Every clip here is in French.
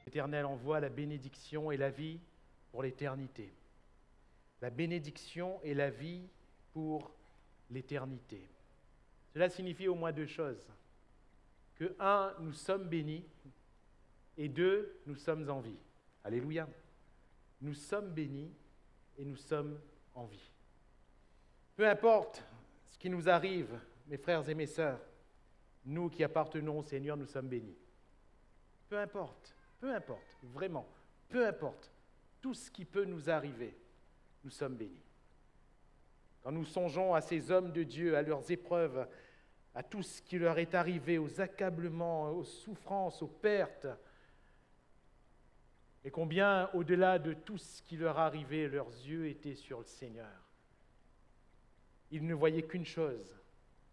L'Éternel envoie la bénédiction et la vie pour l'éternité. La bénédiction et la vie pour l'éternité. Cela signifie au moins deux choses. Que un, nous sommes bénis, et deux, nous sommes en vie. Alléluia. Nous sommes bénis et nous sommes en vie. Peu importe ce qui nous arrive, mes frères et mes sœurs, nous qui appartenons au Seigneur, nous sommes bénis. Peu importe, vraiment, peu importe, tout ce qui peut nous arriver, nous sommes bénis. Quand nous songeons à ces hommes de Dieu, à leurs épreuves, à tout ce qui leur est arrivé, aux accablements, aux souffrances, aux pertes, et combien, au-delà de tout ce qui leur arrivait, leurs yeux étaient sur le Seigneur. Ils ne voyaient qu'une chose,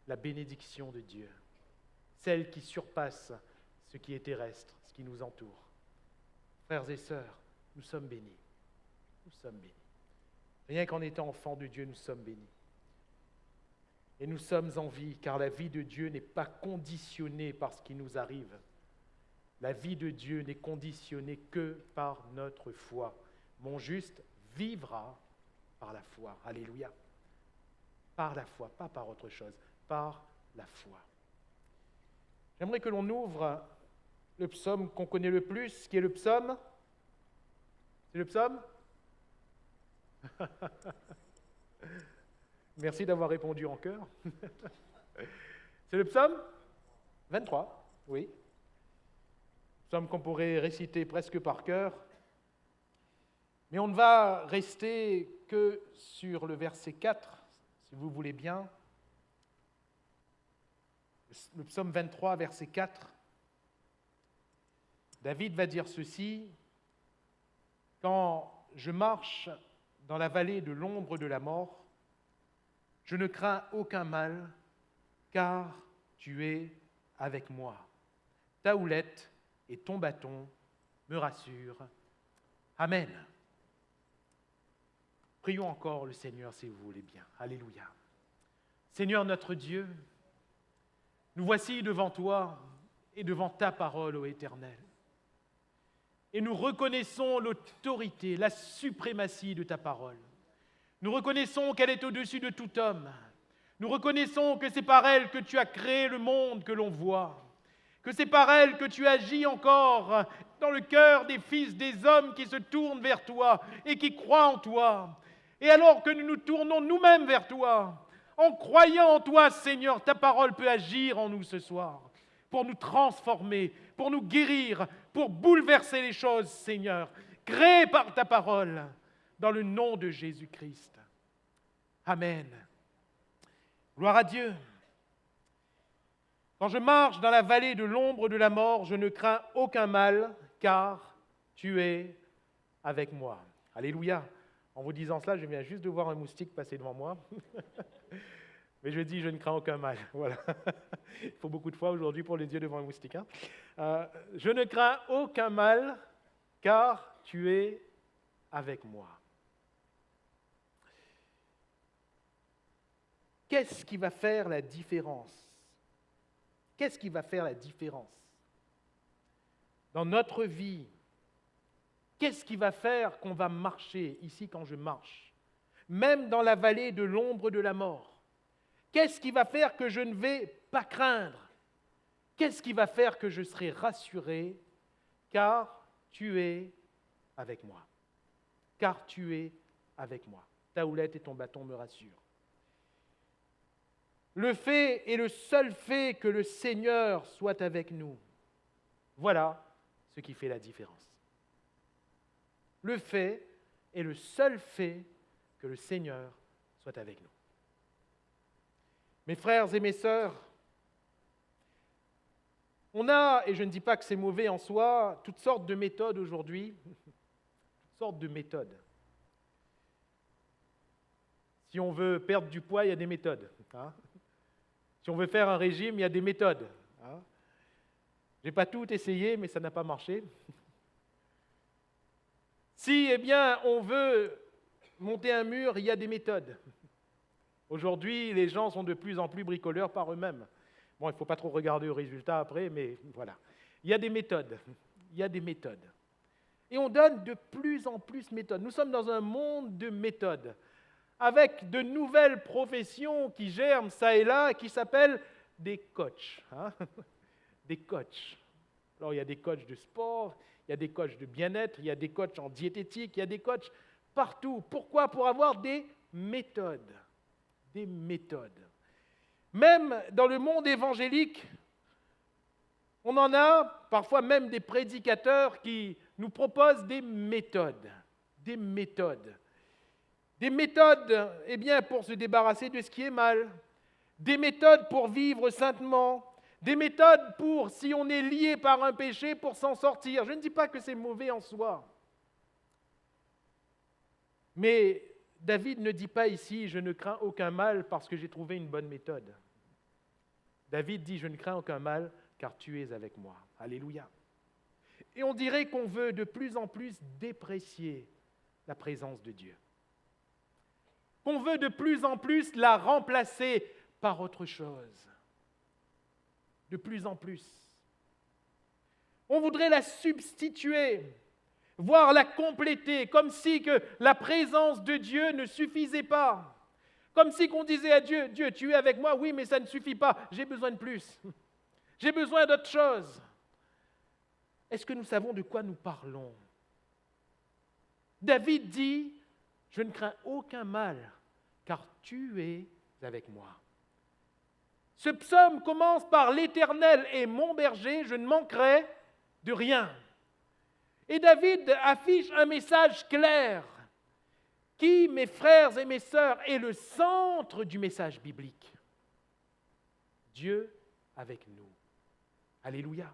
la bénédiction de Dieu, celle qui surpasse ce qui est terrestre, ce qui nous entoure. Frères et sœurs, nous sommes bénis. Nous sommes bénis. Rien qu'en étant enfants de Dieu, nous sommes bénis. Et nous sommes en vie, car la vie de Dieu n'est pas conditionnée par ce qui nous arrive. La vie de Dieu n'est conditionnée que par notre foi. Mon juste vivra par la foi. Alléluia. Par la foi, pas par autre chose, par la foi. J'aimerais que l'on ouvre le psaume qu'on connaît le plus, qui est le psaume. C'est le psaume? Merci d'avoir répondu en chœur. C'est le psaume 23, oui. Psaume qu'on pourrait réciter presque par cœur. Mais on ne va rester que sur le verset 4, si vous voulez bien. Le psaume 23, verset 4. David va dire ceci: « Quand je marche dans la vallée de l'ombre de la mort, je ne crains aucun mal, car tu es avec moi. Ta houlette et ton bâton me rassurent. Amen. » Prions encore le Seigneur si vous voulez bien. Alléluia. Seigneur notre Dieu, nous voici devant toi et devant ta parole, ô Éternel. Et nous reconnaissons l'autorité, la suprématie de ta parole. Nous reconnaissons qu'elle est au-dessus de tout homme. Nous reconnaissons que c'est par elle que tu as créé le monde que l'on voit. Que c'est par elle que tu agis encore dans le cœur des fils des hommes qui se tournent vers toi et qui croient en toi. Et alors que nous nous tournons nous-mêmes vers toi, en croyant en toi, Seigneur, ta parole peut agir en nous ce soir, pour nous transformer, pour nous guérir, pour bouleverser les choses, Seigneur, créées par ta parole, dans le nom de Jésus-Christ. Amen. Gloire à Dieu. Quand je marche dans la vallée de l'ombre de la mort, je ne crains aucun mal, car tu es avec moi. Alléluia. En vous disant cela, je viens juste de voir un moustique passer devant moi. Mais je dis, je ne crains aucun mal. Voilà. Il faut beaucoup de foi aujourd'hui pour les yeux devant un moustique. Hein. Je ne crains aucun mal, car tu es avec moi. Qu'est-ce qui va faire la différence? Qu'est-ce qui va faire la différence dans notre vie? Qu'est-ce qui va faire qu'on va marcher ici quand je marche, même dans la vallée de l'ombre de la mort? Qu'est-ce qui va faire que je ne vais pas craindre? Qu'est-ce qui va faire que je serai rassuré? Car tu es avec moi. Car tu es avec moi. Ta houlette et ton bâton me rassurent. Le fait et le seul fait que le Seigneur soit avec nous, voilà ce qui fait la différence. Le fait et le seul fait que le Seigneur soit avec nous. Mes frères et mes sœurs, on a, et je ne dis pas que c'est mauvais en soi, toutes sortes de méthodes aujourd'hui, toutes sortes de méthodes. Si on veut perdre du poids, il y a des méthodes. Hein? Si on veut faire un régime, il y a des méthodes. Hein? Je n'ai pas tout essayé, mais ça n'a pas marché. Si, on veut monter un mur, il y a des méthodes. Aujourd'hui, les gens sont de plus en plus bricoleurs par eux-mêmes. Bon, il ne faut pas trop regarder au résultat après, mais voilà. Il y a des méthodes. Il y a des méthodes. Et on donne de plus en plus de méthodes. Nous sommes dans un monde de méthodes, avec de nouvelles professions qui germent ça et là, qui s'appellent des coachs. Des coachs. Alors il y a des coachs de sport, il y a des coachs de bien-être, il y a des coachs en diététique, il y a des coachs partout. Pourquoi? Pour avoir des méthodes. Des méthodes. Même dans le monde évangélique, on en a parfois même des prédicateurs qui nous proposent des méthodes. Des méthodes. Des méthodes, pour se débarrasser de ce qui est mal. Des méthodes pour vivre saintement. Des méthodes pour, si on est lié par un péché, pour s'en sortir. Je ne dis pas que c'est mauvais en soi. Mais David ne dit pas ici « je ne crains aucun mal parce que j'ai trouvé une bonne méthode ». David dit « je ne crains aucun mal car tu es avec moi ». Alléluia. Et on dirait qu'on veut de plus en plus déprécier la présence de Dieu. Qu'on veut de plus en plus la remplacer par autre chose. De plus en plus. On voudrait la substituer, voire la compléter, comme si que la présence de Dieu ne suffisait pas. Comme si qu'on disait à Dieu, Dieu, tu es avec moi, oui, mais ça ne suffit pas, j'ai besoin de plus. J'ai besoin d'autre chose. Est-ce que nous savons de quoi nous parlons? David dit, je ne crains aucun mal, car tu es avec moi. Ce psaume commence par « L'Éternel est mon berger, je ne manquerai de rien ». Et David affiche un message clair qui, mes frères et mes sœurs, est le centre du message biblique. Dieu avec nous. Alléluia.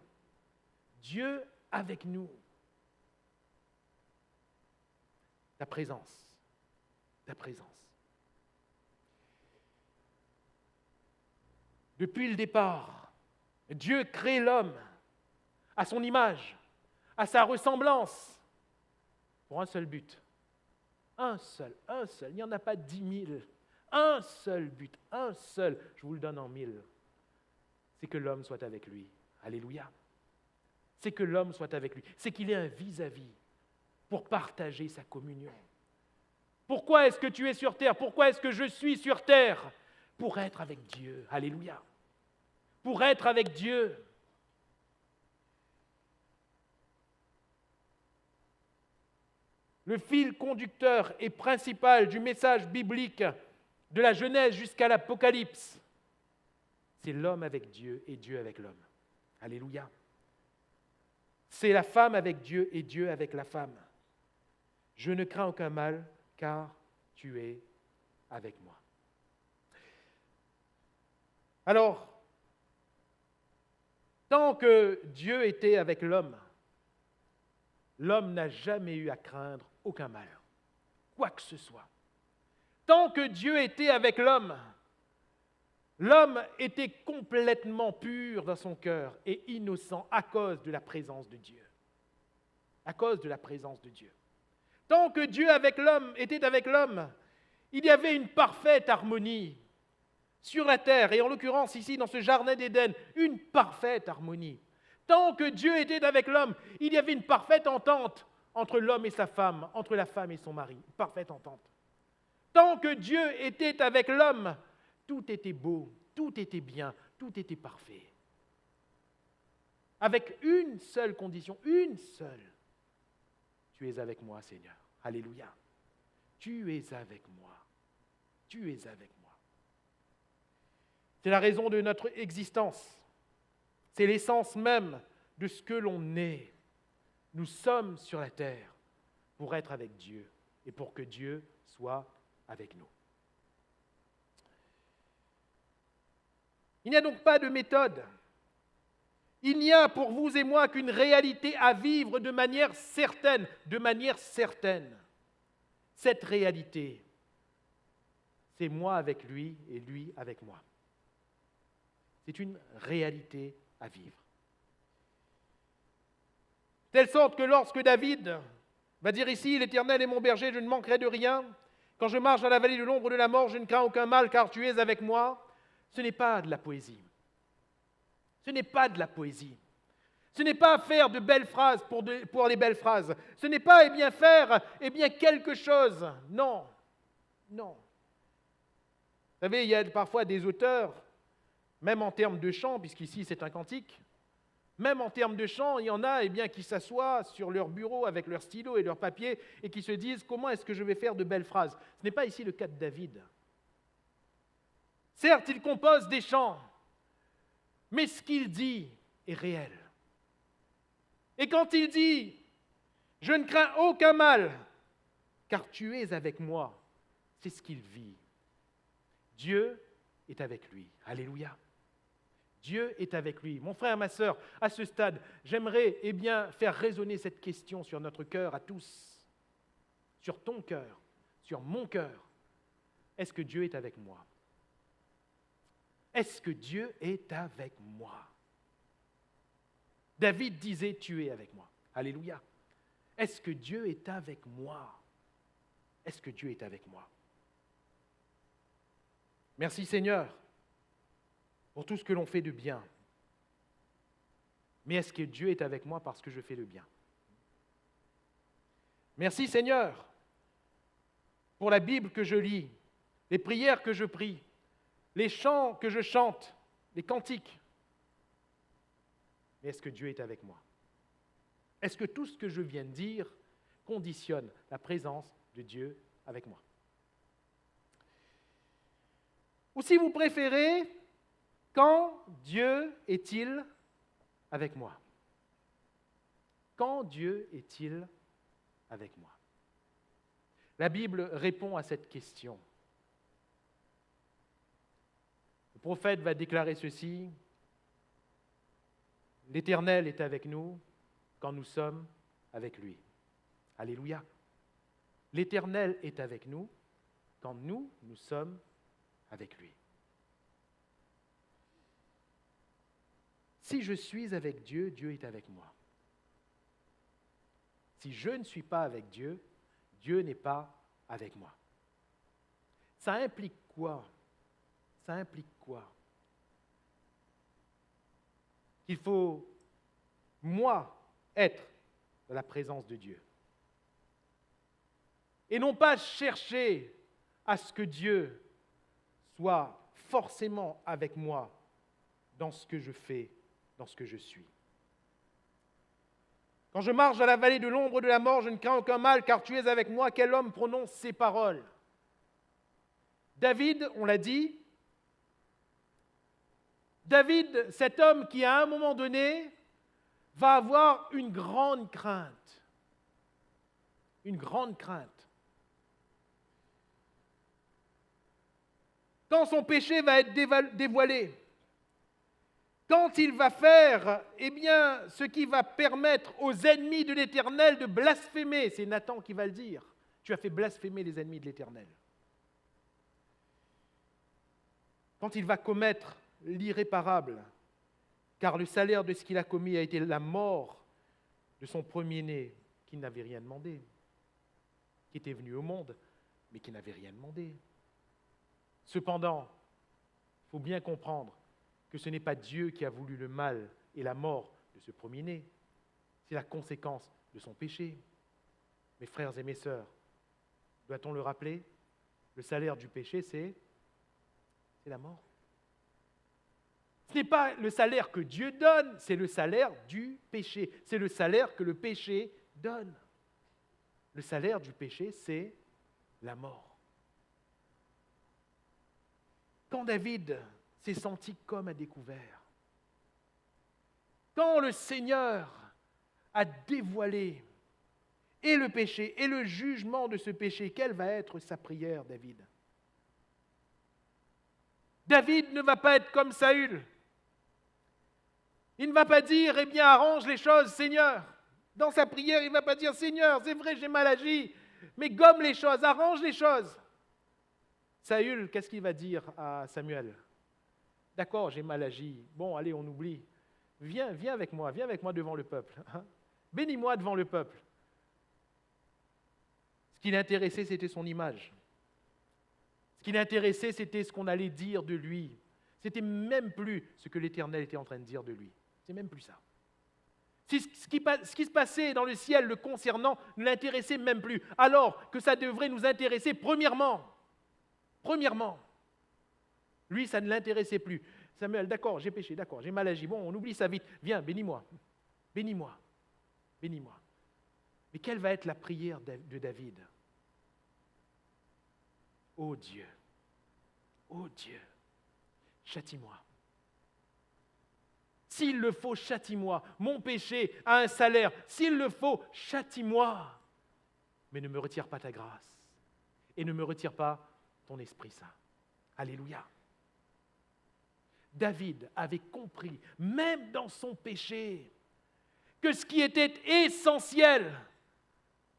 Dieu avec nous. Ta présence. Ta présence. Depuis le départ, Dieu crée l'homme à son image, à sa ressemblance, pour un seul but. Un seul. Il n'y en a pas 10 000. Un seul but, un seul, je vous le donne en 1000. C'est que l'homme soit avec lui. Alléluia. C'est que l'homme soit avec lui. C'est qu'il ait un vis-à-vis pour partager sa communion. Pourquoi est-ce que tu es sur terre? Pourquoi est-ce que je suis sur terre? Pour être avec Dieu. Alléluia. Pour être avec Dieu. Le fil conducteur et principal du message biblique de la Genèse jusqu'à l'Apocalypse, c'est l'homme avec Dieu et Dieu avec l'homme. Alléluia. C'est la femme avec Dieu et Dieu avec la femme. Je ne crains aucun mal car tu es avec moi. Alors, tant que Dieu était avec l'homme, l'homme n'a jamais eu à craindre aucun mal, quoi que ce soit. Tant que Dieu était avec l'homme, l'homme était complètement pur dans son cœur et innocent à cause de la présence de Dieu. À cause de la présence de Dieu. Tant que Dieu était avec l'homme, il y avait une parfaite harmonie sur la terre, et en l'occurrence ici dans ce jardin d'Éden, une parfaite harmonie. Tant que Dieu était avec l'homme, il y avait une parfaite entente entre l'homme et sa femme, entre la femme et son mari, une parfaite entente. Tant que Dieu était avec l'homme, tout était beau, tout était bien, tout était parfait. Avec une seule condition, une seule. Tu es avec moi, Seigneur. Alléluia. Tu es avec moi. Tu es avec moi. C'est la raison de notre existence. C'est l'essence même de ce que l'on est. Nous sommes sur la terre pour être avec Dieu et pour que Dieu soit avec nous. Il n'y a donc pas de méthode. Il n'y a pour vous et moi qu'une réalité à vivre de manière certaine, de manière certaine. Cette réalité, c'est moi avec lui et lui avec moi. C'est une réalité à vivre. De telle sorte que lorsque David va dire ici « L'Éternel est mon berger, je ne manquerai de rien. Quand je marche dans la vallée de l'ombre de la mort, je ne crains aucun mal, car tu es avec moi. » Ce n'est pas de la poésie. Ce n'est pas de la poésie. Ce n'est pas faire de belles phrases pour les belles phrases. Ce n'est pas faire quelque chose. Non, non. Vous savez, il y a parfois des auteurs, même en termes de chant, puisqu'ici c'est un cantique, même en termes de chant, il y en a qui s'assoient sur leur bureau avec leur stylo et leur papier et qui se disent « Comment est-ce que je vais faire de belles phrases ?» Ce n'est pas ici le cas de David. Certes, il compose des chants, mais ce qu'il dit est réel. Et quand il dit « Je ne crains aucun mal, car tu es avec moi », c'est ce qu'il vit. Dieu est avec lui. Alléluia. Dieu est avec lui. Mon frère, ma sœur, à ce stade, j'aimerais faire résonner cette question sur notre cœur à tous, sur ton cœur, sur mon cœur. Est-ce que Dieu est avec moi? Est-ce que Dieu est avec moi? David disait, tu es avec moi. Alléluia. Est-ce que Dieu est avec moi? Est-ce que Dieu est avec moi? Merci Seigneur pour tout ce que l'on fait de bien. Mais est-ce que Dieu est avec moi parce que je fais le bien? Merci Seigneur pour la Bible que je lis, les prières que je prie, les chants que je chante, les cantiques. Mais est-ce que Dieu est avec moi? Est-ce que tout ce que je viens de dire conditionne la présence de Dieu avec moi? Ou si vous préférez, quand Dieu est-il avec moi? Quand Dieu est-il avec moi? La Bible répond à cette question. Le prophète va déclarer ceci: l'Éternel est avec nous quand nous sommes avec lui. Alléluia. L'Éternel est avec nous quand nous sommes avec lui. Si je suis avec Dieu, Dieu est avec moi. Si je ne suis pas avec Dieu, Dieu n'est pas avec moi. Ça implique quoi? Ça implique quoi? Qu'il faut, moi, être dans la présence de Dieu. Et non pas chercher à ce que Dieu soit forcément avec moi dans ce que je fais, dans ce que je suis. Quand je marche dans la vallée de l'ombre de la mort, je ne crains aucun mal, car tu es avec moi. Quel homme prononce ces paroles? David, on l'a dit, David, cet homme qui à un moment donné va avoir une grande crainte. Une grande crainte. Quand son péché va être dévoilé, quand il va faire ce qui va permettre aux ennemis de l'Éternel de blasphémer, c'est Nathan qui va le dire, tu as fait blasphémer les ennemis de l'Éternel. Quand il va commettre l'irréparable, car le salaire de ce qu'il a commis a été la mort de son premier-né, qui n'avait rien demandé, qui était venu au monde, mais qui n'avait rien demandé. Cependant, il faut bien comprendre que ce n'est pas Dieu qui a voulu le mal et la mort de ce premier-né, c'est la conséquence de son péché. Mes frères et mes sœurs, doit-on le rappeler? Le salaire du péché, c'est la mort. Ce n'est pas le salaire que Dieu donne, c'est le salaire du péché. C'est le salaire que le péché donne. Le salaire du péché, c'est la mort. Quand David s'est senti comme à découvert, quand le Seigneur a dévoilé et le péché et le jugement de ce péché, quelle va être sa prière, David? David ne va pas être comme Saül. Il ne va pas dire, arrange les choses, Seigneur. Dans sa prière, il ne va pas dire, Seigneur, c'est vrai, j'ai mal agi, mais gomme les choses, arrange les choses. Saül, qu'est-ce qu'il va dire à Samuel? D'accord, j'ai mal agi. Bon, allez, on oublie. Viens avec moi devant le peuple. Bénis-moi devant le peuple. Ce qui l'intéressait, c'était son image. Ce qui l'intéressait, c'était ce qu'on allait dire de lui. C'était même plus ce que l'Éternel était en train de dire de lui. C'est même plus ça. Ce qui se passait dans le ciel le concernant ne l'intéressait même plus, alors que ça devrait nous intéresser premièrement. Premièrement. Lui, ça ne l'intéressait plus. Samuel, d'accord, j'ai péché, d'accord, j'ai mal agi. Bon, on oublie ça vite. Viens, bénis-moi. Bénis-moi. Bénis-moi. Mais quelle va être la prière de David? Ô Dieu, châtie-moi. S'il le faut, châtie-moi. Mon péché a un salaire. S'il le faut, châtie-moi. Mais ne me retire pas ta grâce. Et ne me retire pas ton Esprit Saint. Alléluia. David avait compris, même dans son péché, que ce qui était essentiel,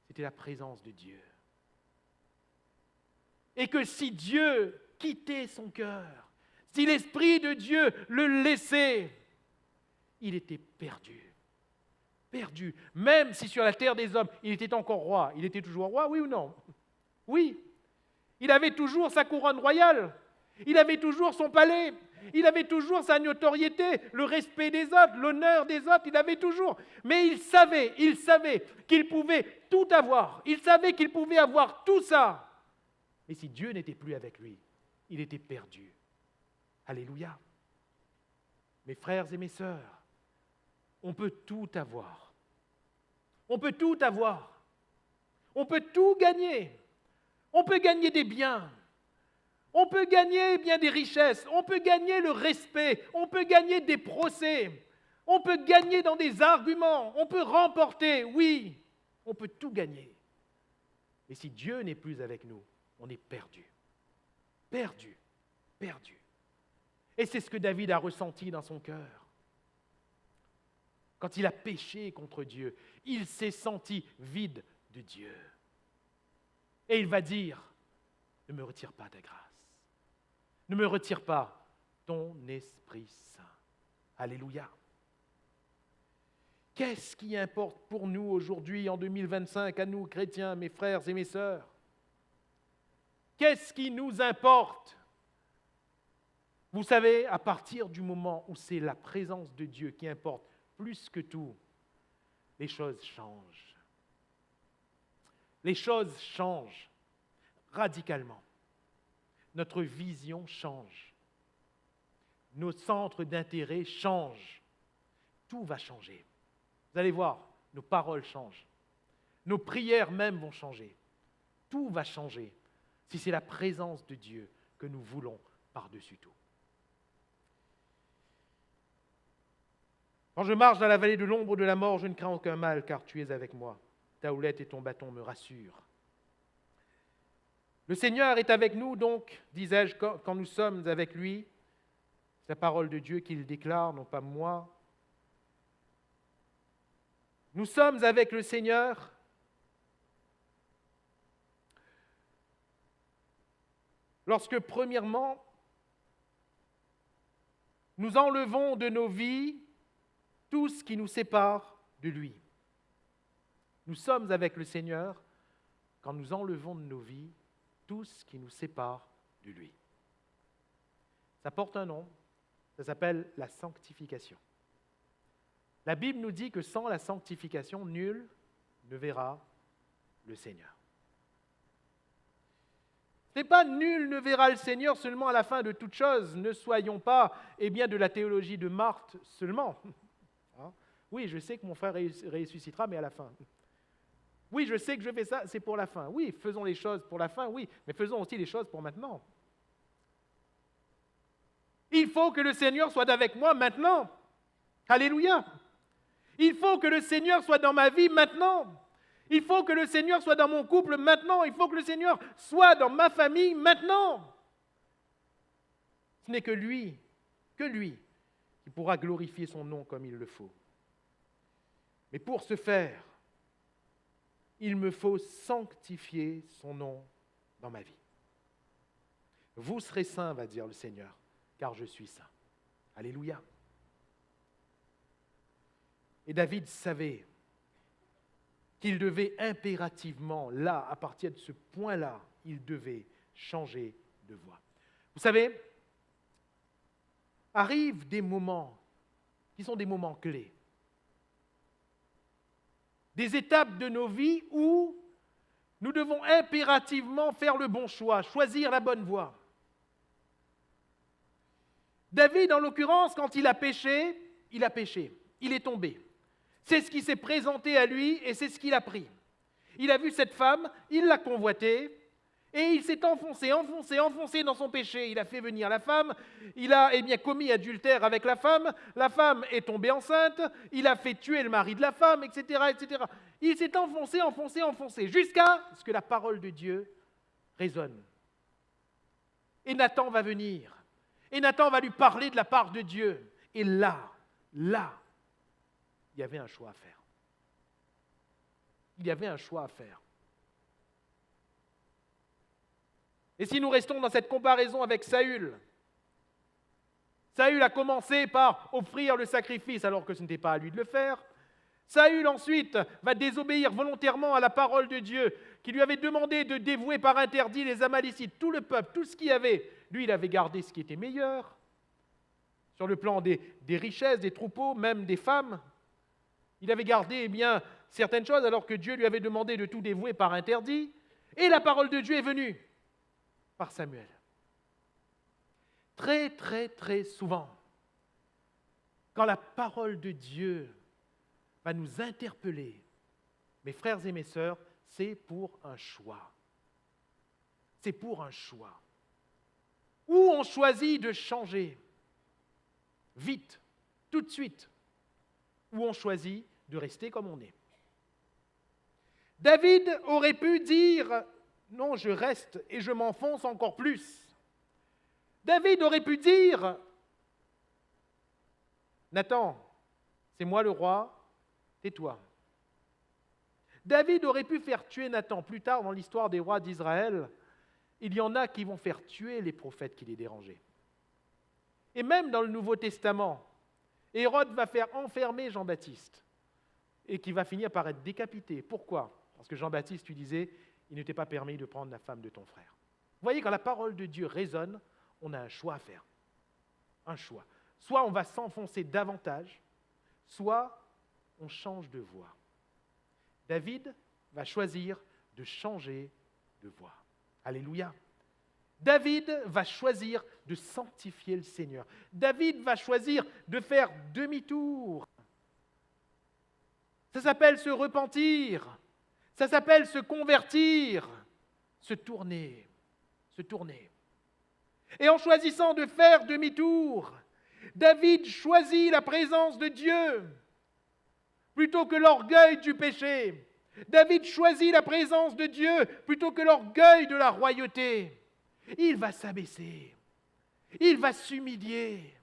c'était la présence de Dieu. Et que si Dieu quittait son cœur, si l'Esprit de Dieu le laissait, il était perdu. Perdu. Même si sur la terre des hommes, il était encore roi. Il était toujours roi, oui ou non? Oui. Il avait toujours sa couronne royale. Il avait toujours son palais. Il avait toujours sa notoriété, le respect des autres, l'honneur des autres, il avait toujours. Mais il savait qu'il pouvait tout avoir. Il savait qu'il pouvait avoir tout ça. Mais si Dieu n'était plus avec lui, il était perdu. Alléluia. Mes frères et mes sœurs, on peut tout avoir. On peut tout avoir. On peut tout gagner. On peut gagner des biens. On peut gagner bien des richesses. On peut gagner le respect. On peut gagner des procès. On peut gagner dans des arguments. On peut remporter. Oui, on peut tout gagner. Mais si Dieu n'est plus avec nous, on est perdu. Perdu. Perdu. Et c'est ce que David a ressenti dans son cœur. Quand il a péché contre Dieu, il s'est senti vide de Dieu. Et il va dire, ne me retire pas ta grâce. Ne me retire pas ton Esprit Saint. Alléluia. Qu'est-ce qui importe pour nous aujourd'hui, en 2025, à nous chrétiens, mes frères et mes sœurs? Qu'est-ce qui nous importe? Vous savez, à partir du moment où c'est la présence de Dieu qui importe plus que tout, les choses changent. Les choses changent radicalement. Notre vision change. Nos centres d'intérêt changent. Tout va changer. Vous allez voir, nos paroles changent. Nos prières même vont changer. Tout va changer si c'est la présence de Dieu que nous voulons par-dessus tout. Quand je marche dans la vallée de l'ombre de la mort, je ne crains aucun mal, car tu es avec moi. Ta houlette et ton bâton me rassurent. Le Seigneur est avec nous, donc, disais-je, quand nous sommes avec lui. C'est la parole de Dieu qu'il déclare, non pas moi. Nous sommes avec le Seigneur. Lorsque, premièrement, nous enlevons de nos vies tout ce qui nous sépare de lui. Nous sommes avec le Seigneur quand nous enlevons de nos vies tout ce qui nous sépare de lui. Ça porte un nom, ça s'appelle la sanctification. La Bible nous dit que sans la sanctification, nul ne verra le Seigneur. Ce n'est pas nul ne verra le Seigneur seulement à la fin de toute chose. Ne soyons pas de la théologie de Marthe seulement. Oui, je sais que mon frère ressuscitera, mais à la fin. Oui, je sais que je fais ça, c'est pour la fin. Oui, faisons les choses pour la fin, oui, mais faisons aussi les choses pour maintenant. Il faut que le Seigneur soit avec moi maintenant. Alléluia. Il faut que le Seigneur soit dans ma vie maintenant. Il faut que le Seigneur soit dans mon couple maintenant. Il faut que le Seigneur soit dans ma famille maintenant. Ce n'est que lui, qui pourra glorifier son nom comme il le faut. Mais pour ce faire, il me faut sanctifier son nom dans ma vie. Vous serez saints, va dire le Seigneur, car je suis saint. Alléluia. Et David savait qu'il devait impérativement, là, à partir de ce point-là, il devait changer de voie. Vous savez, arrivent des moments qui sont des moments clés. des étapes de nos vies où nous devons impérativement faire le bon choix, choisir la bonne voie. David, en l'occurrence, quand il a péché, il est tombé. C'est ce qui s'est présenté à lui et c'est ce qu'il a pris. Il a vu cette femme, il l'a convoitée et il s'est enfoncé dans son péché. Il a fait venir la femme, il a commis adultère avec la femme est tombée enceinte, il a fait tuer le mari de la femme, etc. etc. Il s'est enfoncé, jusqu'à ce que la parole de Dieu résonne. Et Nathan va venir. Et Nathan va lui parler de la part de Dieu. Et là, il y avait un choix à faire. Il y avait un choix à faire. Et si nous restons dans cette comparaison avec Saül a commencé par offrir le sacrifice alors que ce n'était pas à lui de le faire. Saül ensuite va désobéir volontairement à la parole de Dieu qui lui avait demandé de dévouer par interdit les Amalécites, tout le peuple, tout ce qu'il y avait. Lui, il avait gardé ce qui était meilleur sur le plan des richesses, des troupeaux, même des femmes. Il avait gardé certaines choses alors que Dieu lui avait demandé de tout dévouer par interdit. Et la parole de Dieu est venue par Samuel. Très, très, très souvent, quand la parole de Dieu va nous interpeller, mes frères et mes sœurs, c'est pour un choix. C'est pour un choix. Ou on choisit de changer, vite, tout de suite, ou on choisit de rester comme on est. David aurait pu dire « Non, je reste et je m'enfonce encore plus ». David aurait pu dire « Nathan, c'est moi le roi, tais-toi ». David aurait pu faire tuer Nathan. Plus tard, dans l'histoire des rois d'Israël, il y en a qui vont faire tuer les prophètes qui les dérangeaient. Et même dans le Nouveau Testament, Hérode va faire enfermer Jean-Baptiste et qui va finir par être décapité. Pourquoi ? Parce que Jean-Baptiste lui disait « Il ne t'est pas permis de prendre la femme de ton frère ». Vous voyez, quand la parole de Dieu résonne, on a un choix à faire. Un choix. Soit on va s'enfoncer davantage, soit on change de voie. David va choisir de changer de voie. Alléluia. David va choisir de sanctifier le Seigneur. David va choisir de faire demi-tour. Ça s'appelle se repentir. Ça s'appelle se convertir. Se tourner. Se tourner. Et en choisissant de faire demi-tour, David choisit la présence de Dieu plutôt que l'orgueil du péché. David choisit la présence de Dieu plutôt que l'orgueil de la royauté. Il va s'abaisser, il va s'humilier,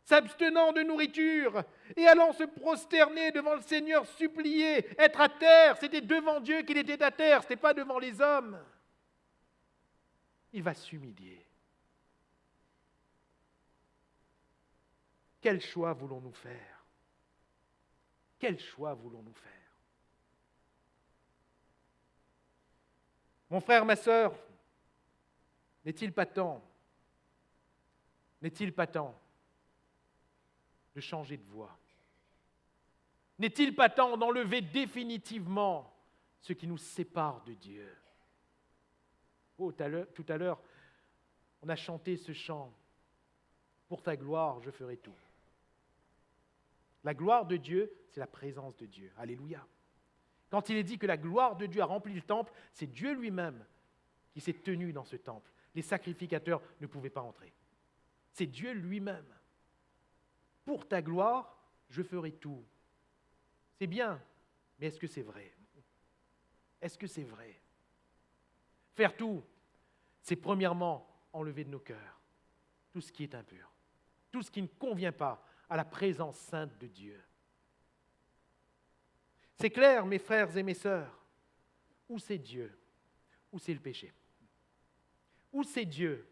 s'abstenant de nourriture et allant se prosterner devant le Seigneur, supplier, être à terre. C'était devant Dieu qu'il était à terre, ce n'était pas devant les hommes. Il va s'humilier. Quel choix voulons-nous faire ? Quel choix voulons-nous faire ? Mon frère, ma sœur, n'est-il pas temps de changer de voie ? N'est-il pas temps d'enlever définitivement ce qui nous sépare de Dieu ? Oh, tout à l'heure, on a chanté ce chant « Pour ta gloire, je ferai tout ». La gloire de Dieu, c'est la présence de Dieu. Alléluia. Quand il est dit que la gloire de Dieu a rempli le temple, c'est Dieu lui-même qui s'est tenu dans ce temple. Les sacrificateurs ne pouvaient pas entrer. C'est Dieu lui-même. Pour ta gloire, je ferai tout. C'est bien, mais est-ce que c'est vrai ? Est-ce que c'est vrai ? Faire tout, c'est premièrement enlever de nos cœurs tout ce qui est impur, tout ce qui ne convient pas à la présence sainte de Dieu. C'est clair, mes frères et mes sœurs, où c'est Dieu, où c'est le péché, où c'est Dieu,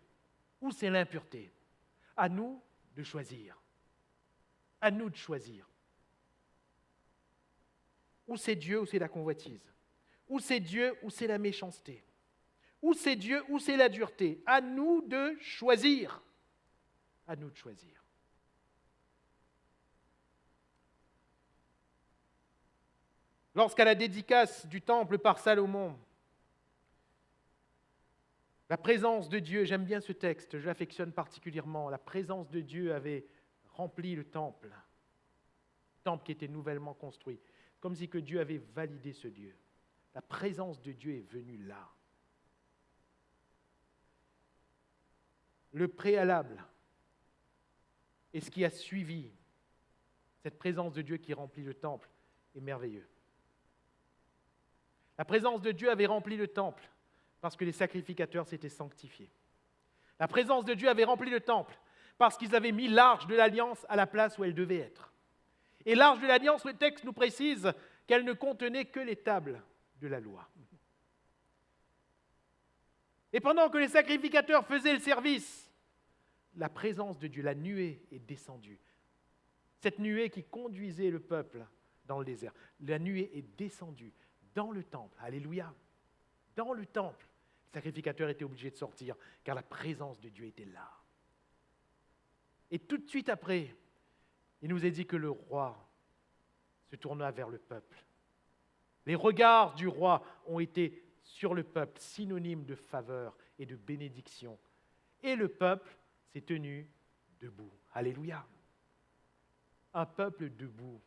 où c'est l'impureté. À nous de choisir. À nous de choisir. Où c'est Dieu, où c'est la convoitise. Où c'est Dieu, où c'est la méchanceté. Où c'est Dieu, où c'est la dureté. À nous de choisir. À nous de choisir. Lorsqu'à la dédicace du temple par Salomon, la présence de Dieu, j'aime bien ce texte, je l'affectionne particulièrement, la présence de Dieu avait rempli le temple qui était nouvellement construit, comme si que Dieu avait validé ce lieu. La présence de Dieu est venue là. Le préalable et ce qui a suivi, cette présence de Dieu qui remplit le temple, est merveilleux. La présence de Dieu avait rempli le temple parce que les sacrificateurs s'étaient sanctifiés. La présence de Dieu avait rempli le temple parce qu'ils avaient mis l'arche de l'Alliance à la place où elle devait être. Et l'arche de l'Alliance, le texte nous précise qu'elle ne contenait que les tables de la loi. Et pendant que les sacrificateurs faisaient le service, la présence de Dieu, la nuée est descendue. Cette nuée qui conduisait le peuple dans le désert, la nuée est descendue dans le temple. Alléluia. Dans le temple, les sacrificateurs étaient obligés de sortir car la présence de Dieu était là. Et tout de suite après, il nous est dit que le roi se tourna vers le peuple. Les regards du roi ont été sur le peuple, synonyme de faveur et de bénédiction. Et le peuple s'est tenu debout. Alléluia. Un peuple debout,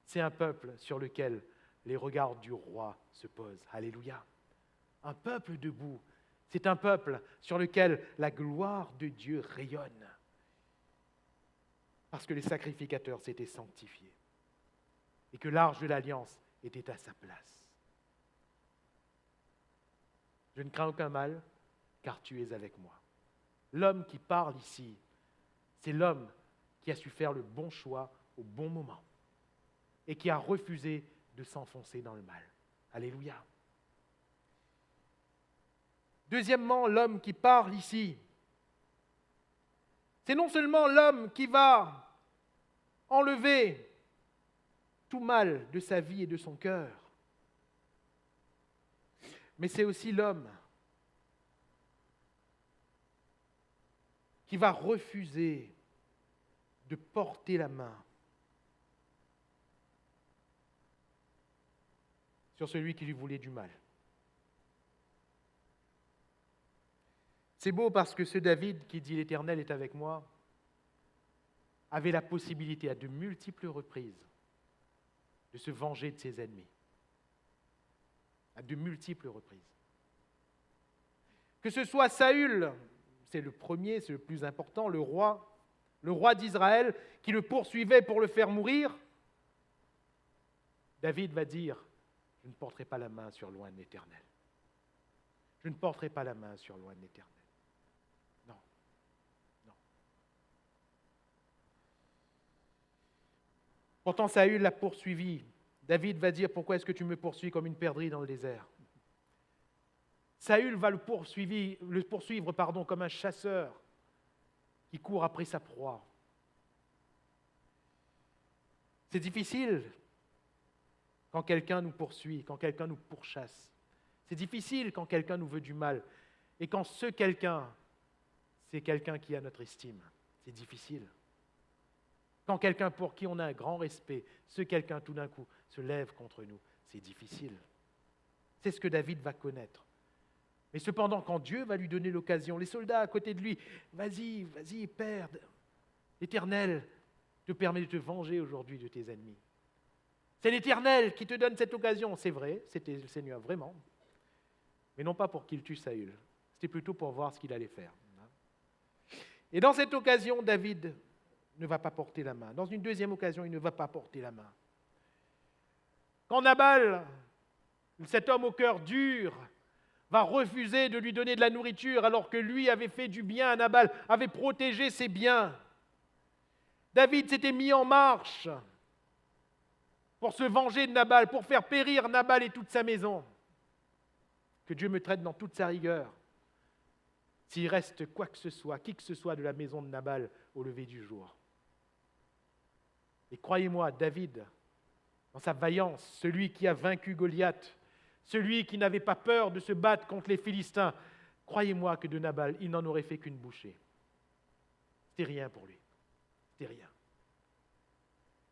c'est un peuple sur lequel les regards du roi se posent. Alléluia. Un peuple debout, c'est un peuple sur lequel la gloire de Dieu rayonne. Parce que les sacrificateurs s'étaient sanctifiés et que l'arche de l'Alliance était à sa place. Je ne crains aucun mal, car tu es avec moi. L'homme qui parle ici, c'est l'homme qui a su faire le bon choix au bon moment et qui a refusé de s'enfoncer dans le mal. Alléluia. Deuxièmement, l'homme qui parle ici, c'est non seulement l'homme qui va enlever tout mal de sa vie et de son cœur, mais c'est aussi l'homme qui va refuser de porter la main sur celui qui lui voulait du mal. C'est beau parce que ce David qui dit « l'Éternel est avec moi » avait la possibilité à de multiples reprises de se venger de ses ennemis. À de multiples reprises. Que ce soit Saül, c'est le premier, c'est le plus important, le roi d'Israël, qui le poursuivait pour le faire mourir, David va dire « Je ne porterai pas la main sur loin de l'Éternel. Je ne porterai pas la main sur loin de l'Éternel. » Non, non. Pourtant, Saül l'a poursuivi. David va dire « Pourquoi est-ce que tu me poursuis comme une perdrix dans le désert ?» Saül va le poursuivre comme un chasseur qui court après sa proie. C'est difficile quand quelqu'un nous poursuit, quand quelqu'un nous pourchasse. C'est difficile quand quelqu'un nous veut du mal. Et quand ce quelqu'un, c'est quelqu'un qui a notre estime. C'est difficile. Quand quelqu'un pour qui on a un grand respect, ce quelqu'un tout d'un coup se lève contre nous, c'est difficile. C'est ce que David va connaître. Mais cependant, quand Dieu va lui donner l'occasion, les soldats à côté de lui, vas-y, Père, l'Éternel te permet de te venger aujourd'hui de tes ennemis. C'est l'Éternel qui te donne cette occasion. C'est vrai, c'était le Seigneur, vraiment. Mais non pas pour qu'il tue Saül, c'était plutôt pour voir ce qu'il allait faire. Et dans cette occasion, David ne va pas porter la main. Dans une deuxième occasion, il ne va pas porter la main. Quand Nabal, cet homme au cœur dur, va refuser de lui donner de la nourriture alors que lui avait fait du bien à Nabal, avait protégé ses biens, David s'était mis en marche pour se venger de Nabal, pour faire périr Nabal et toute sa maison. Que Dieu me traite dans toute sa rigueur. S'il reste quoi que ce soit, qui que ce soit de la maison de Nabal au lever du jour. Et croyez-moi, David, dans sa vaillance, celui qui a vaincu Goliath, celui qui n'avait pas peur de se battre contre les Philistins, croyez-moi que de Nabal, il n'en aurait fait qu'une bouchée. C'était rien pour lui. C'était rien.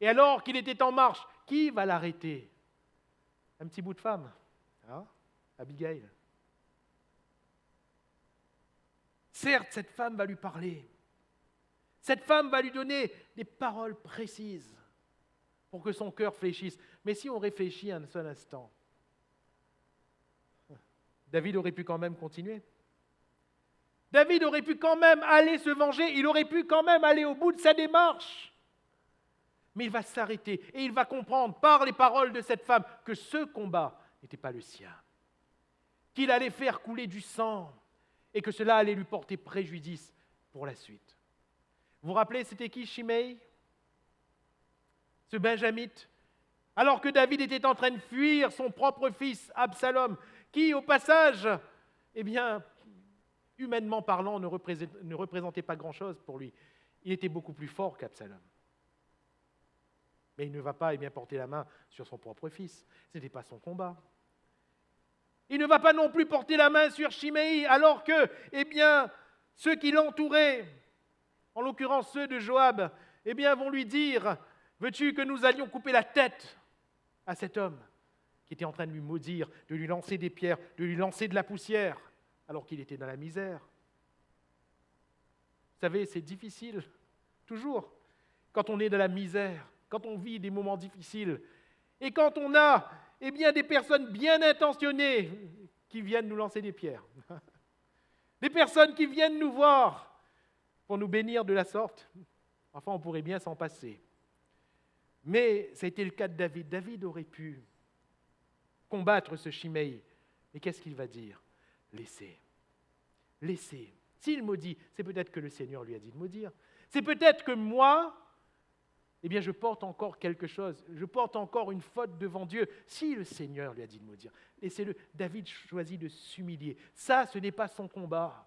Et alors qu'il était en marche, qui va l'arrêter? un petit bout de femme, hein, Abigail. Certes, cette femme va lui parler. Cette femme va lui donner des paroles précises pour que son cœur fléchisse. Mais si on réfléchit un seul instant, David aurait pu quand même continuer. David aurait pu quand même aller se venger, il aurait pu quand même aller au bout de sa démarche. Mais il va s'arrêter et il va comprendre par les paroles de cette femme que ce combat n'était pas le sien, qu'il allait faire couler du sang et que cela allait lui porter préjudice pour la suite. Vous vous rappelez, c'était qui Shimei? Ce Benjamite, alors que David était en train de fuir son propre fils Absalom, qui au passage, humainement parlant, ne représentait pas grand-chose pour lui. Il était beaucoup plus fort qu'Absalom. Mais il ne va pas porter la main sur son propre fils. Ce n'était pas son combat. Il ne va pas non plus porter la main sur Shimei, alors que, ceux qui l'entouraient, en l'occurrence ceux de Joab, vont lui dire « Veux-tu que nous allions couper la tête à cet homme ?» qui était en train de lui maudire, de lui lancer des pierres, de lui lancer de la poussière, alors qu'il était dans la misère. Vous savez, c'est difficile, toujours, quand on est dans la misère, quand on vit des moments difficiles, et quand on a des personnes bien intentionnées qui viennent nous lancer des pierres. Des personnes qui viennent nous voir pour nous bénir de la sorte. Enfin, on pourrait bien s'en passer. Mais ça a été le cas de David. David aurait pu combattre ce Shimei. Mais qu'est-ce qu'il va dire? Laissez. Laissez. S'il maudit, c'est peut-être que le Seigneur lui a dit de maudire. C'est peut-être que moi, je porte encore quelque chose. Je porte encore une faute devant Dieu. Si le Seigneur lui a dit de maudire, laissez-le. David choisit de s'humilier. Ça, ce n'est pas son combat.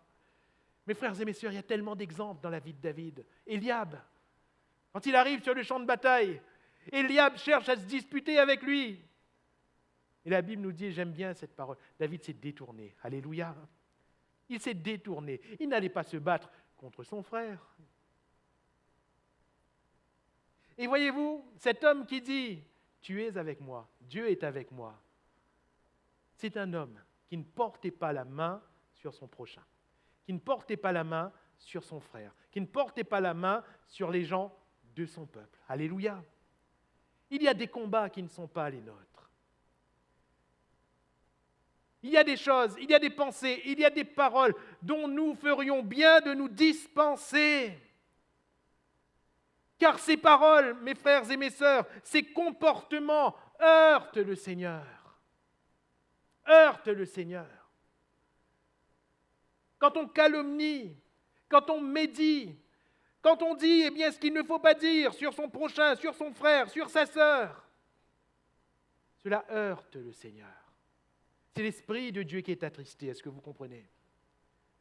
Mes frères et mes sœurs, il y a tellement d'exemples dans la vie de David. Éliab, quand il arrive sur le champ de bataille, Éliab cherche à se disputer avec lui. Et la Bible nous dit, j'aime bien cette parole, David s'est détourné. Alléluia. Il s'est détourné. Il n'allait pas se battre contre son frère. Et voyez-vous, cet homme qui dit, tu es avec moi, Dieu est avec moi, c'est un homme qui ne portait pas la main sur son prochain, qui ne portait pas la main sur son frère, qui ne portait pas la main sur les gens de son peuple. Alléluia. Il y a des combats qui ne sont pas les nôtres. Il y a des choses, il y a des pensées, il y a des paroles dont nous ferions bien de nous dispenser. Car ces paroles, mes frères et mes sœurs, ces comportements heurtent le Seigneur. Heurtent le Seigneur. Quand on calomnie, quand on médit, quand on dit ce qu'il ne faut pas dire sur son prochain, sur son frère, sur sa sœur, cela heurte le Seigneur. C'est l'Esprit de Dieu qui est attristé, est-ce que vous comprenez?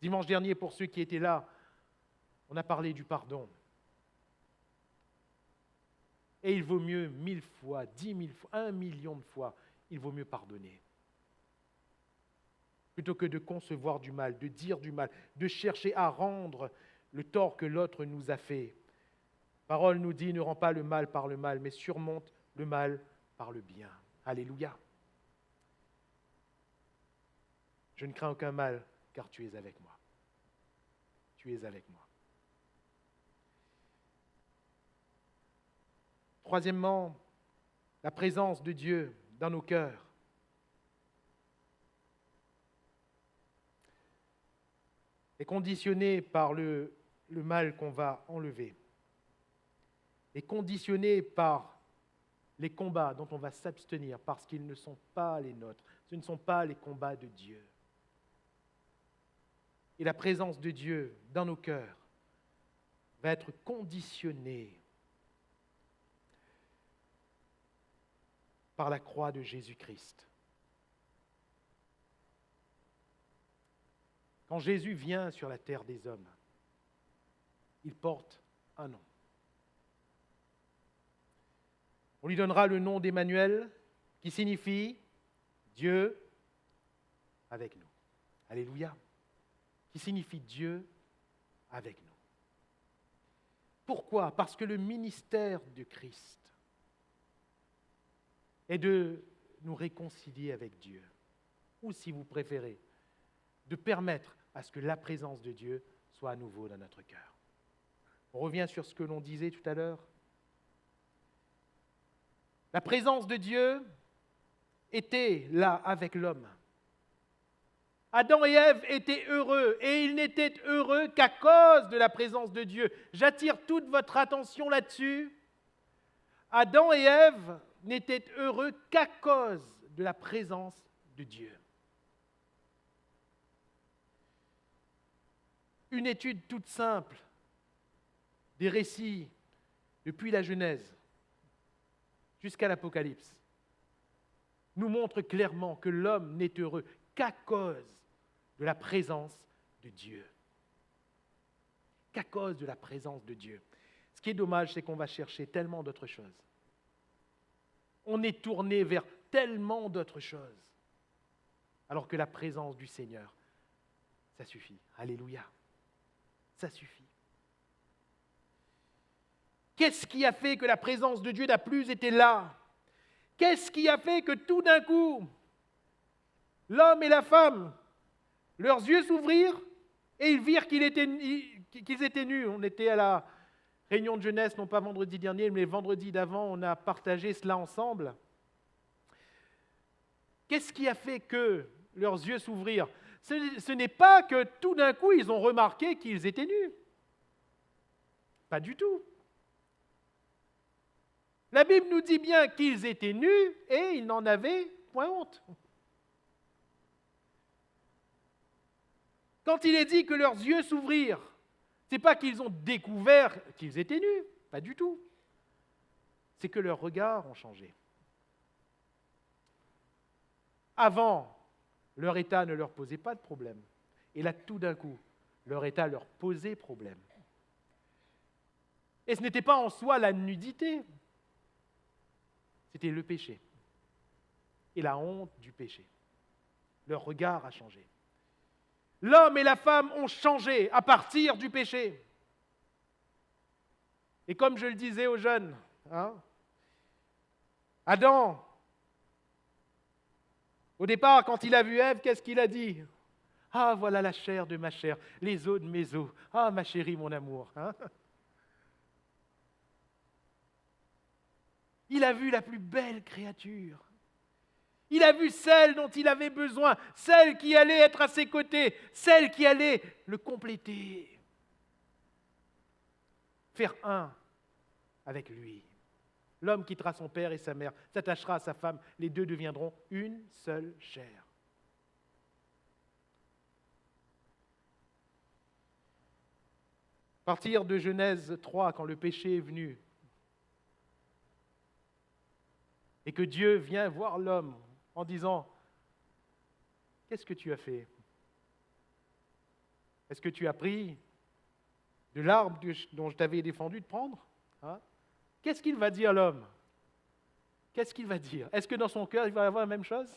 Dimanche dernier, pour ceux qui étaient là, on a parlé du pardon. Et il vaut mieux 1000 fois, 10 000 fois, 1 million de fois, il vaut mieux pardonner. Plutôt que de concevoir du mal, de dire du mal, de chercher à rendre le tort que l'autre nous a fait. La parole nous dit, ne rends pas le mal par le mal, mais surmonte le mal par le bien. Alléluia. Je ne crains aucun mal, car tu es avec moi. Tu es avec moi. Troisièmement, la présence de Dieu dans nos cœurs. Est conditionnée par le mal qu'on va enlever. Est conditionnée par les combats dont on va s'abstenir, parce qu'ils ne sont pas les nôtres. Ce ne sont pas les combats de Dieu. Et la présence de Dieu dans nos cœurs va être conditionnée par la croix de Jésus-Christ. Quand Jésus vient sur la terre des hommes, il porte un nom. On lui donnera le nom d'Emmanuel, qui signifie Dieu avec nous. Alléluia. Qui signifie Dieu avec nous. Pourquoi? Parce que le ministère de Christ est de nous réconcilier avec Dieu. Ou si vous préférez, de permettre à ce que la présence de Dieu soit à nouveau dans notre cœur. On revient sur ce que l'on disait tout à l'heure. La présence de Dieu était là avec l'homme. Adam et Ève étaient heureux, et ils n'étaient heureux qu'à cause de la présence de Dieu. J'attire toute votre attention là-dessus. Adam et Ève n'étaient heureux qu'à cause de la présence de Dieu. Une étude toute simple des récits depuis la Genèse jusqu'à l'Apocalypse nous montre clairement que l'homme n'est heureux qu'à cause de la présence de Dieu. Qu'à cause de la présence de Dieu. Ce qui est dommage, c'est qu'on va chercher tellement d'autres choses. On est tourné vers tellement d'autres choses, alors que la présence du Seigneur, ça suffit. Alléluia. Ça suffit. Qu'est-ce qui a fait que la présence de Dieu n'a plus été là? Qu'est-ce qui a fait que tout d'un coup, l'homme et la femme, leurs yeux s'ouvrirent et ils virent qu'ils étaient nus? On était à la réunion de jeunesse, non pas vendredi dernier, mais vendredi d'avant, on a partagé cela ensemble. Qu'est-ce qui a fait que leurs yeux s'ouvrirent? Ce n'est pas que tout d'un coup, ils ont remarqué qu'ils étaient nus. Pas du tout. La Bible nous dit bien qu'ils étaient nus et ils n'en avaient point honte. Quand il est dit que leurs yeux s'ouvrirent, ce n'est pas qu'ils ont découvert qu'ils étaient nus, pas du tout. C'est que leurs regards ont changé. Avant, leur état ne leur posait pas de problème. Et là, tout d'un coup, leur état leur posait problème. Et ce n'était pas en soi la nudité, c'était le péché et la honte du péché. Leur regard a changé. L'homme et la femme ont changé à partir du péché. Et comme je le disais aux jeunes, Adam, au départ, quand il a vu Ève, qu'est-ce qu'il a dit? Ah, voilà la chair de ma chair, les os de mes os. Ah, ma chérie, mon amour. Il a vu la plus belle créature. Il a vu celle dont il avait besoin, celle qui allait être à ses côtés, celle qui allait le compléter. Faire un avec lui. L'homme quittera son père et sa mère, s'attachera à sa femme, les deux deviendront une seule chair. À partir de Genèse 3, quand le péché est venu, et que Dieu vient voir l'homme en disant « Qu'est-ce que tu as fait? Est-ce que tu as pris de l'arbre dont je t'avais défendu de prendre ?» Qu'est-ce qu'il va dire l'homme? Qu'est-ce qu'il va dire? Est-ce que dans son cœur, il va avoir la même chose?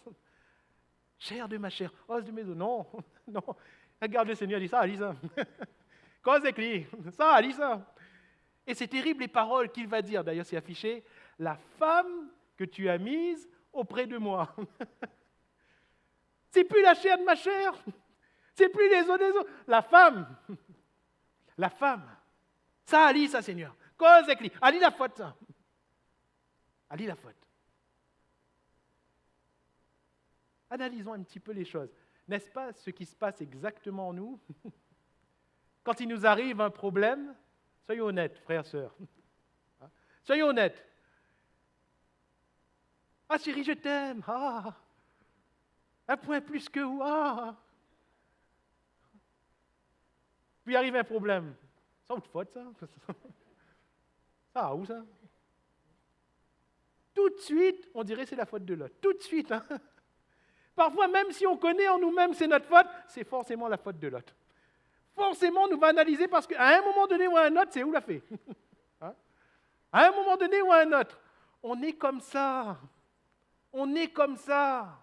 Chair de ma chair, os de mes os. Non, non. Regarde le Seigneur, dit ça, Lisa. Cause avec lui, ça, Lisa. Et c'est terrible les paroles qu'il va dire. D'ailleurs, c'est affiché, la femme que tu as mise auprès de moi. C'est plus la chair de ma chair. C'est plus les os des os. La femme. Ça, Ali, ça, Seigneur. Cause avec lui. Ali la faute, ça. Ali la faute. Analysons un petit peu les choses. N'est-ce pas ce qui se passe exactement en nous? Quand il nous arrive un problème, soyons honnêtes, frères et sœurs. Soyons honnêtes. Ah chérie, je t'aime. Ah, un point plus que où. Ah. Puis arrive un problème. C'est votre faute, ça. Ça, où ça? Tout de suite, on dirait que c'est la faute de l'autre. Tout de suite. Parfois, même si on connaît en nous-mêmes c'est notre faute, c'est forcément la faute de l'autre. Forcément, on nous va analyser parce qu'à un moment donné ou à un autre, c'est où l'a fait? À un moment donné ou à un autre, on est comme ça. On est comme ça.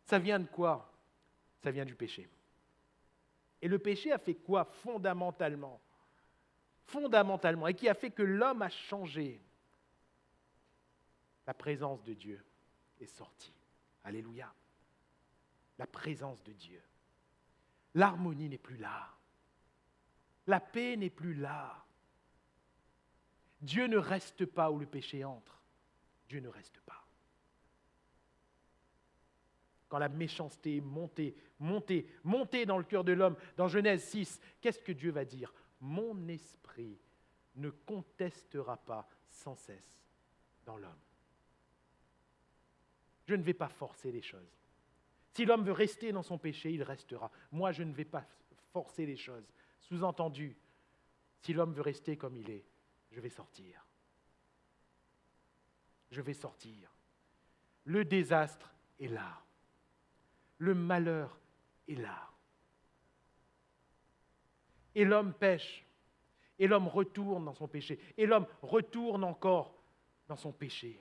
Ça vient de quoi? Ça vient du péché. Et le péché a fait quoi fondamentalement? Fondamentalement. Et qui a fait que l'homme a changé? La présence de Dieu est sorti. Alléluia. La présence de Dieu. L'harmonie n'est plus là. La paix n'est plus là. Dieu ne reste pas où le péché entre. Dieu ne reste pas. Quand la méchanceté est montée dans le cœur de l'homme, dans Genèse 6, qu'est-ce que Dieu va dire? Mon esprit ne contestera pas sans cesse dans l'homme. Je ne vais pas forcer les choses. Si l'homme veut rester dans son péché, il restera. Moi, je ne vais pas forcer les choses. Sous-entendu, si l'homme veut rester comme il est, je vais sortir. Je vais sortir. Le désastre est là. Le malheur est là. Et l'homme pêche. Et l'homme retourne dans son péché. Et l'homme retourne encore dans son péché.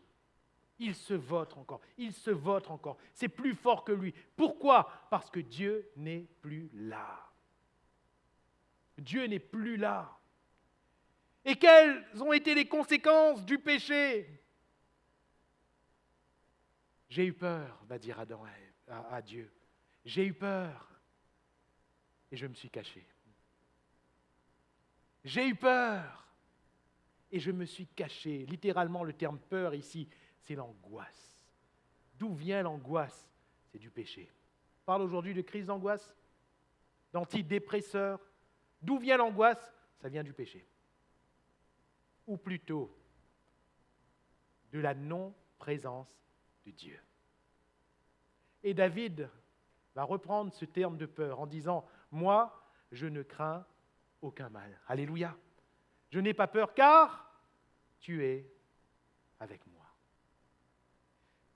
Il se vautre encore. Il se vautre encore. C'est plus fort que lui. Pourquoi? Parce que Dieu n'est plus là. Dieu n'est plus là. Et quelles ont été les conséquences du péché? J'ai eu peur, va dire Adam à Dieu. J'ai eu peur et je me suis caché. J'ai eu peur et je me suis caché. Littéralement, le terme peur ici, c'est l'angoisse. D'où vient l'angoisse? C'est du péché. On parle aujourd'hui de crise d'angoisse, d'antidépresseurs. D'où vient l'angoisse? Ça vient du péché. Ou plutôt, de la non-présence de Dieu. Et David va reprendre ce terme de peur en disant « Moi, je ne crains aucun mal. » Alléluia. Je n'ai pas peur car tu es avec moi.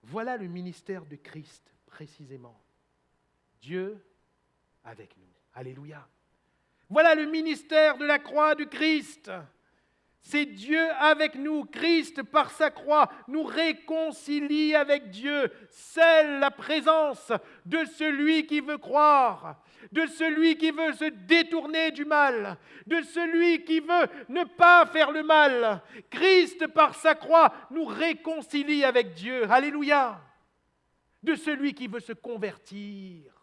Voilà le ministère de Christ, précisément. Dieu avec nous. Alléluia. Voilà le ministère de la croix de Christ. C'est Dieu avec nous. Christ, par sa croix, nous réconcilie avec Dieu. C'est la présence de celui qui veut croire, de celui qui veut se détourner du mal, de celui qui veut ne pas faire le mal. Christ, par sa croix, nous réconcilie avec Dieu. Alléluia. De celui qui veut se convertir.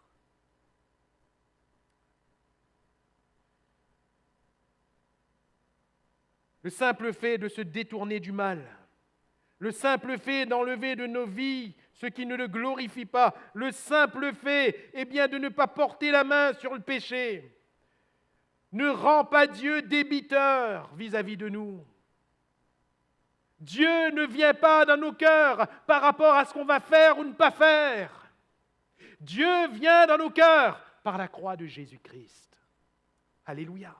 Le simple fait de se détourner du mal, le simple fait d'enlever de nos vies ce qui ne le glorifie pas, le simple fait de ne pas porter la main sur le péché, ne rend pas Dieu débiteur vis-à-vis de nous. Dieu ne vient pas dans nos cœurs par rapport à ce qu'on va faire ou ne pas faire. Dieu vient dans nos cœurs par la croix de Jésus-Christ. Alléluia.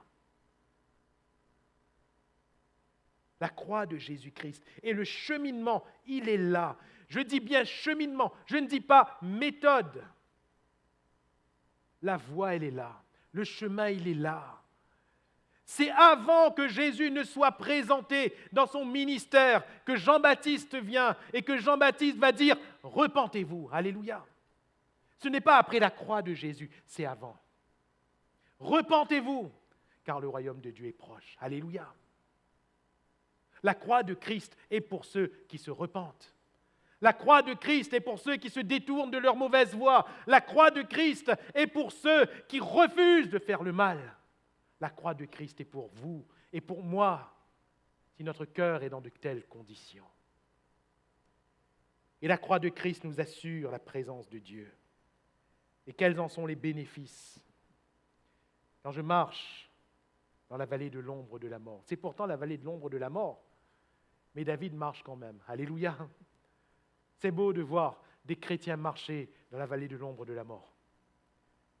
La croix de Jésus-Christ. Et le cheminement, il est là. Je dis bien cheminement, je ne dis pas méthode. La voie, elle est là. Le chemin, il est là. C'est avant que Jésus ne soit présenté dans son ministère que Jean-Baptiste vient et que Jean-Baptiste va dire « Repentez-vous ». Alléluia. Ce n'est pas après la croix de Jésus, c'est avant. Repentez-vous, car le royaume de Dieu est proche. Alléluia. La croix de Christ est pour ceux qui se repentent. La croix de Christ est pour ceux qui se détournent de leur mauvaise voie. La croix de Christ est pour ceux qui refusent de faire le mal. La croix de Christ est pour vous et pour moi, si notre cœur est dans de telles conditions. Et la croix de Christ nous assure la présence de Dieu. Et quels en sont les bénéfices? Quand je marche dans la vallée de l'ombre de la mort, c'est pourtant la vallée de l'ombre de la mort, mais David marche quand même. Alléluia. C'est beau de voir des chrétiens marcher dans la vallée de l'ombre de la mort.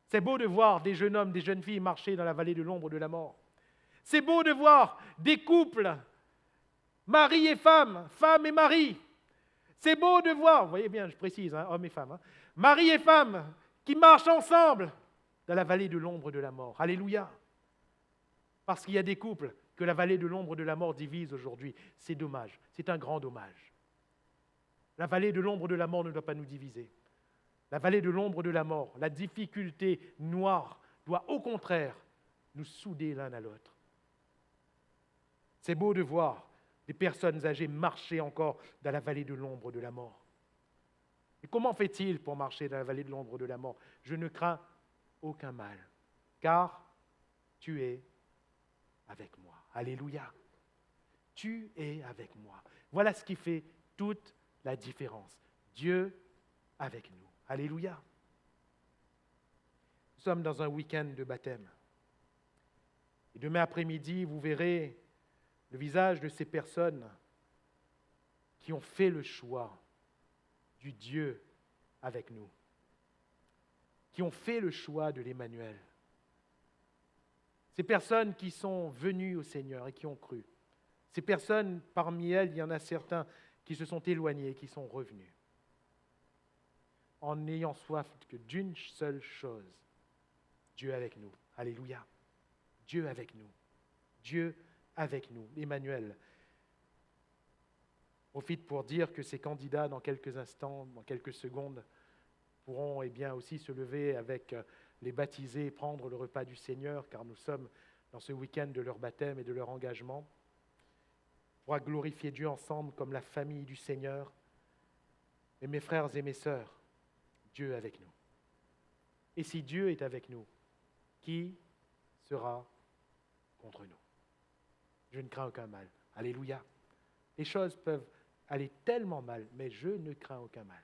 C'est beau de voir des jeunes hommes, des jeunes filles marcher dans la vallée de l'ombre de la mort. C'est beau de voir des couples, mari et femme, femme et mari. C'est beau de voir, vous voyez bien, je précise, hommes et femmes, mari et femme qui marchent ensemble dans la vallée de l'ombre de la mort. Alléluia. Parce qu'il y a des couples que la vallée de l'ombre de la mort divise aujourd'hui. C'est dommage, c'est un grand dommage. La vallée de l'ombre de la mort ne doit pas nous diviser. La vallée de l'ombre de la mort, la difficulté noire, doit au contraire nous souder l'un à l'autre. C'est beau de voir des personnes âgées marcher encore dans la vallée de l'ombre de la mort. Et comment fait-il pour marcher dans la vallée de l'ombre de la mort? Je ne crains aucun mal, car tu es avec moi. Alléluia. Tu es avec moi. Voilà ce qui fait toute la différence. Dieu avec nous. Alléluia. Nous sommes dans un week-end de baptême. Et demain après-midi, vous verrez le visage de ces personnes qui ont fait le choix du Dieu avec nous, qui ont fait le choix de l'Emmanuel. Ces personnes qui sont venues au Seigneur et qui ont cru. Ces personnes, parmi elles, il y en a certains qui se sont éloignés et qui sont revenus, en ayant soif que d'une seule chose, Dieu avec nous. Alléluia. Dieu avec nous. Dieu avec nous. Emmanuel. Profite pour dire que ces candidats, dans quelques instants, dans quelques secondes, pourront aussi se lever avec les baptisés et prendre le repas du Seigneur, car nous sommes dans ce week-end de leur baptême et de leur engagement. On pourra glorifier Dieu ensemble comme la famille du Seigneur. Et mes frères et mes sœurs, Dieu avec nous. Et si Dieu est avec nous, qui sera contre nous? Je ne crains aucun mal. Alléluia. Les choses peuvent aller tellement mal, mais je ne crains aucun mal.